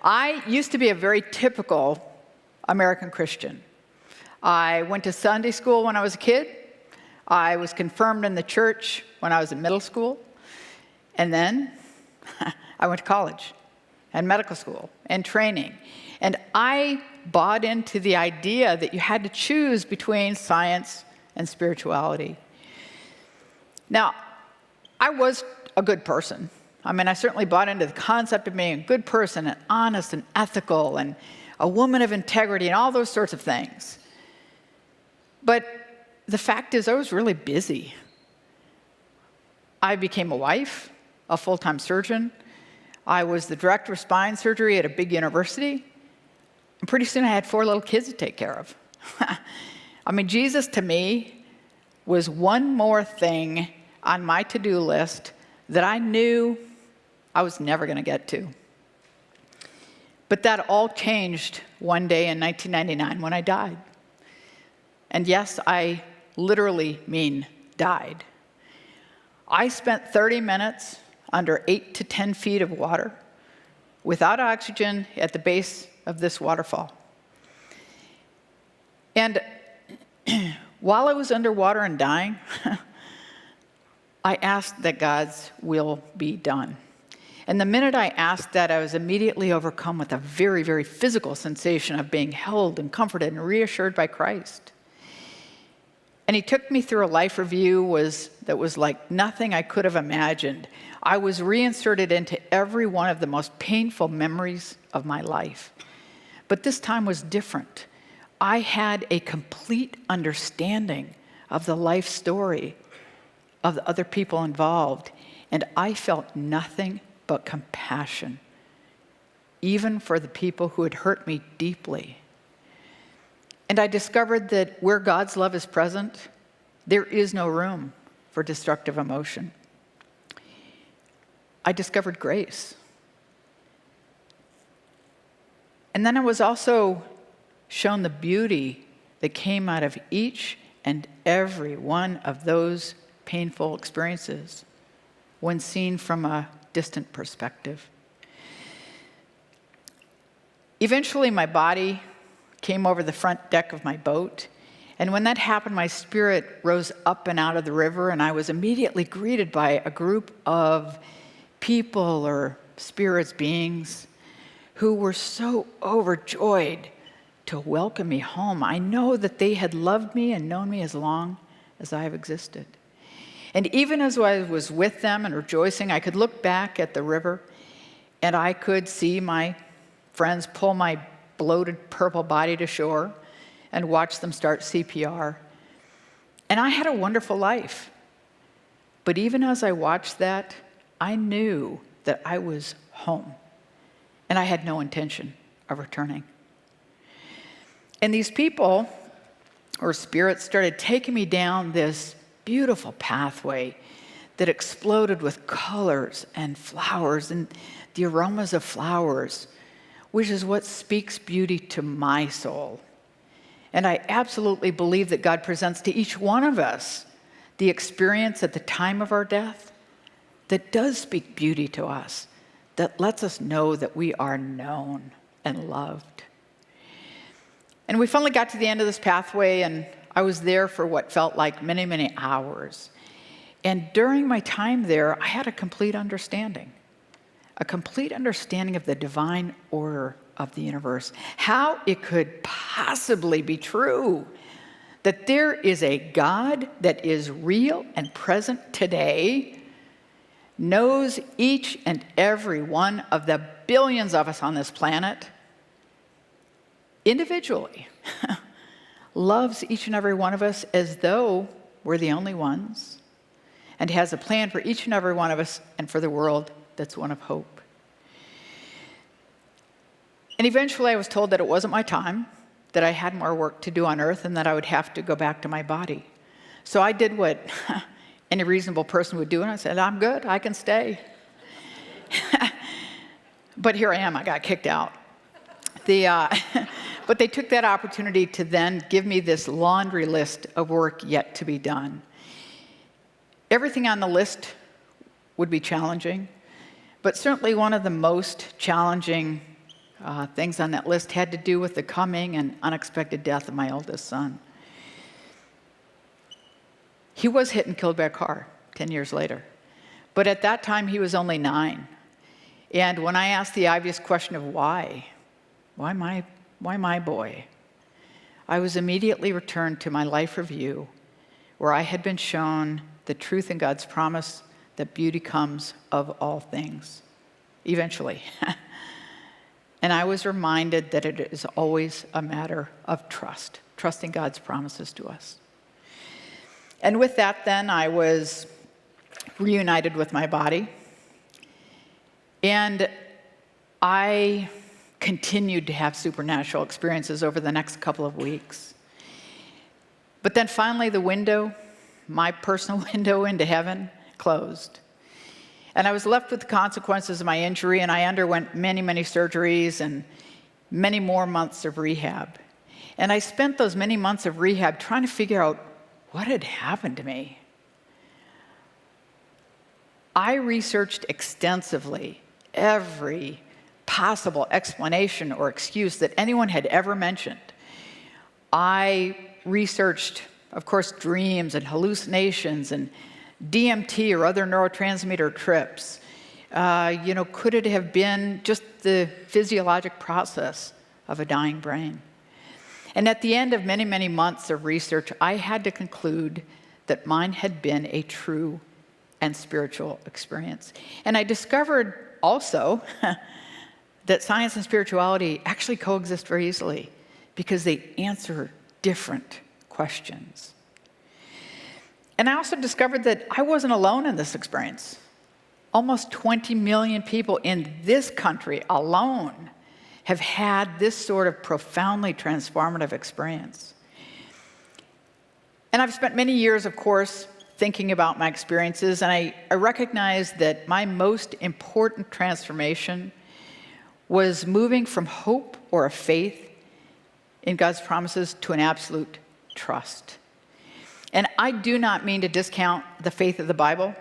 I used to be a very typical American Christian. I went to Sunday school when I was a kid. I was confirmed in the church when I was in middle school. And then I went to college and medical school and training. And I bought into the idea that you had to choose between science and spirituality. Now, I was a good person. I mean, I certainly bought into the concept of being a good person and honest and ethical and a woman of integrity and all those sorts of things. But the fact is, I was really busy. I became a wife, a full-time surgeon. I was the director of spine surgery at a big university. And pretty soon I had 4 little kids to take care of. I mean, Jesus to me was one more thing on my to-do list that I knew I was never going to get to. But that all changed one day in 1999 when I died. And yes, I literally mean died. I spent 30 minutes under 8 to 10 feet of water without oxygen at the base of this waterfall. And while I was underwater and dying, I asked that God's will be done. And the minute I asked that, I was immediately overcome with a very, very physical sensation of being held and comforted and reassured by Christ. And he took me through a life review that was like nothing I could have imagined. I was reinserted into every one of the most painful memories of my life. But this time was different. I had a complete understanding of the life story of the other people involved, and I felt nothing but compassion, even for the people who had hurt me deeply. And I discovered that where God's love is present, there is no room for destructive emotion. I discovered grace. And then I was also shown the beauty that came out of each and every one of those painful experiences when seen from a distant perspective. Eventually, my body came over the front deck of my boat, and when that happened, my spirit rose up and out of the river, and I was immediately greeted by a group of people or spirits, beings, who were so overjoyed to welcome me home. I know that they had loved me and known me as long as I have existed. And even as I was with them and rejoicing, I could look back at the river and I could see my friends pull my bloated purple body to shore and watch them start CPR. And I had a wonderful life. But even as I watched that, I knew that I was home and I had no intention of returning. And these people, or spirits, started taking me down this beautiful pathway that exploded with colors and flowers and the aromas of flowers, which is what speaks beauty to my soul. And I absolutely believe that God presents to each one of us the experience at the time of our death that does speak beauty to us, that lets us know that we are known and loved. And we finally got to the end of this pathway, and I was there for what felt like many, many hours. And during my time there, I had a complete understanding of the divine order of the universe, how it could possibly be true that there is a God that is real and present today, knows each and every one of the billions of us on this planet individually, loves each and every one of us as though we're the only ones, and has a plan for each and every one of us and for the world that's one of hope. And eventually I was told that it wasn't my time, that I had more work to do on earth, and that I would have to go back to my body. So I did what any reasonable person would do, and I said, I'm good, I can stay. But here I am, I got kicked out. But they took that opportunity to then give me this laundry list of work yet to be done. Everything on the list would be challenging, but certainly one of the most challenging Things on that list had to do with the coming and unexpected death of my oldest son. He was hit and killed by a car 10 years later. But at that time, he was only 9. And when I asked the obvious question of why my boy, I was immediately returned to my life review, where I had been shown the truth in God's promise that beauty comes of all things, eventually. And I was reminded that it is always a matter of trust, trusting God's promises to us. And with that, then, I was reunited with my body. And I continued to have supernatural experiences over the next couple of weeks. But then finally, the window, my personal window into heaven, closed. And I was left with the consequences of my injury, and I underwent many, many surgeries and many more months of rehab. And I spent those many months of rehab trying to figure out what had happened to me. I researched extensively every possible explanation or excuse that anyone had ever mentioned. I researched, of course, dreams and hallucinations and DMT or other neurotransmitter trips. Could it have been just the physiologic process of a dying brain? And at the end of many, many months of research, I had to conclude that mine had been a true and spiritual experience. And I discovered also that science and spirituality actually coexist very easily because they answer different questions. And I also discovered that I wasn't alone in this experience. Almost 20 million people in this country alone have had this sort of profoundly transformative experience. And I've spent many years, of course, thinking about my experiences, and I recognize that my most important transformation was moving from hope or a faith in God's promises to an absolute trust. And I do not mean to discount the faith of the Bible,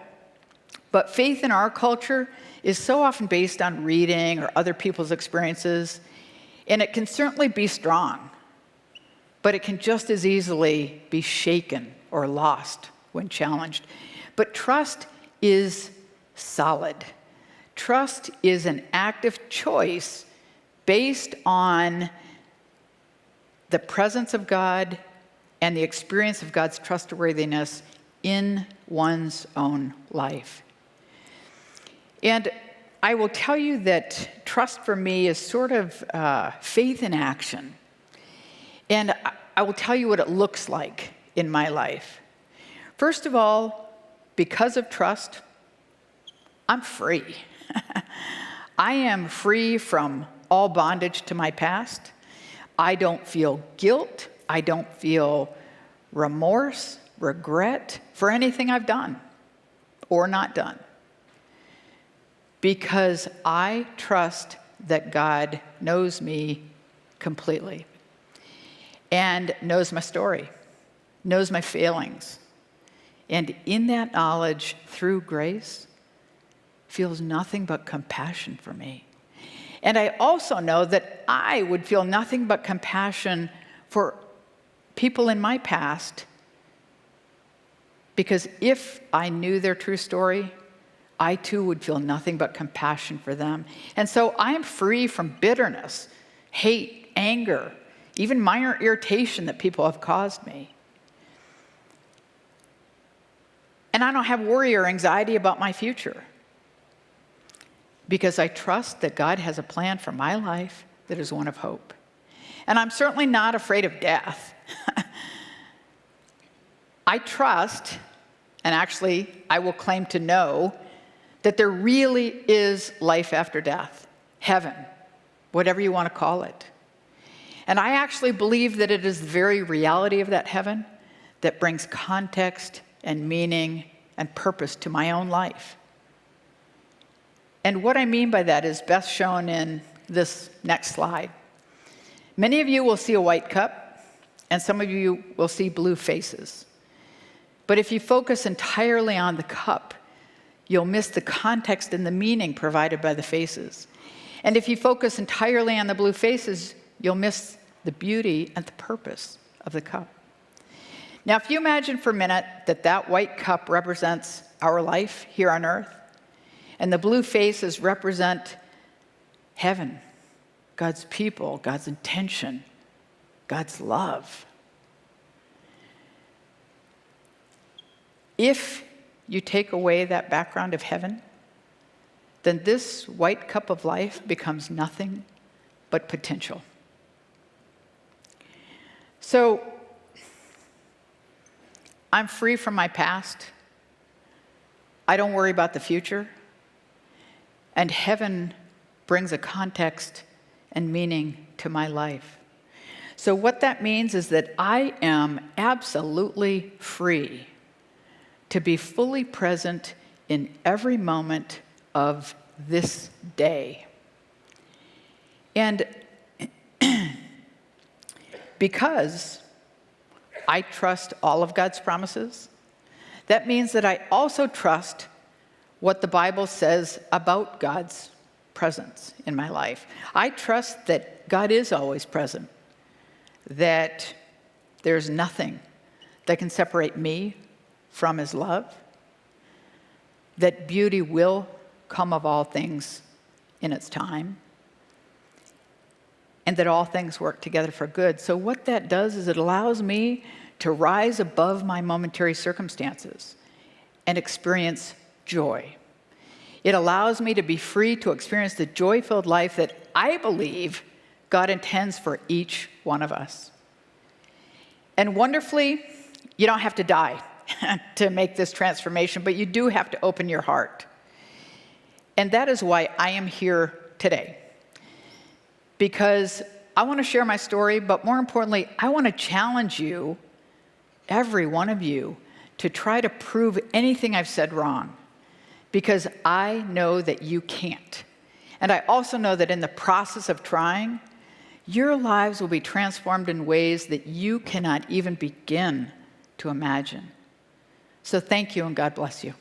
but faith in our culture is so often based on reading or other people's experiences, and it can certainly be strong, but it can just as easily be shaken or lost when challenged. But trust is solid. Trust is an active choice based on the presence of God and the experience of God's trustworthiness in one's own life. And I will tell you that trust for me is sort of faith in action. And I will tell you what it looks like in my life. First of all, because of trust, I'm free. I am free from all bondage to my past. I don't feel guilt. I don't feel remorse, regret for anything I've done or not done. Because I trust that God knows me completely and knows my story, knows my failings. And in that knowledge, through grace, feels nothing but compassion for me. And I also know that I would feel nothing but compassion for people in my past, because if I knew their true story, I too would feel nothing but compassion for them. And so I am free from bitterness, hate, anger, even minor irritation that people have caused me. And I don't have worry or anxiety about my future, because I trust that God has a plan for my life that is one of hope. And I'm certainly not afraid of death. I trust, and actually I will claim to know, that there really is life after death, heaven, whatever you want to call it. And I actually believe that it is the very reality of that heaven that brings context and meaning and purpose to my own life. And what I mean by that is best shown in this next slide. Many of you will see a white cup, and some of you will see blue faces. But if you focus entirely on the cup, you'll miss the context and the meaning provided by the faces. And if you focus entirely on the blue faces, you'll miss the beauty and the purpose of the cup. Now, if you imagine for a minute that that white cup represents our life here on earth, and the blue faces represent heaven, God's people, God's intention, God's love. If you take away that background of heaven, then this white cup of life becomes nothing but potential. So, I'm free from my past. I don't worry about the future. And heaven brings a context and meaning to my life. So what that means is that I am absolutely free to be fully present in every moment of this day. And because I trust all of God's promises, that means that I also trust what the Bible says about God's presence in my life. I trust that God is always present, that there's nothing that can separate me from his love, that beauty will come of all things in its time, and that all things work together for good. So what that does is it allows me to rise above my momentary circumstances and experience joy. It allows me to be free to experience the joy-filled life that I believe God intends for each one of us. And wonderfully, you don't have to die to make this transformation, but you do have to open your heart. And that is why I am here today. Because I want to share my story, but more importantly, I want to challenge you, every one of you, to try to prove anything I've said wrong. Because I know that you can't. And I also know that in the process of trying, your lives will be transformed in ways that you cannot even begin to imagine. So thank you, and God bless you.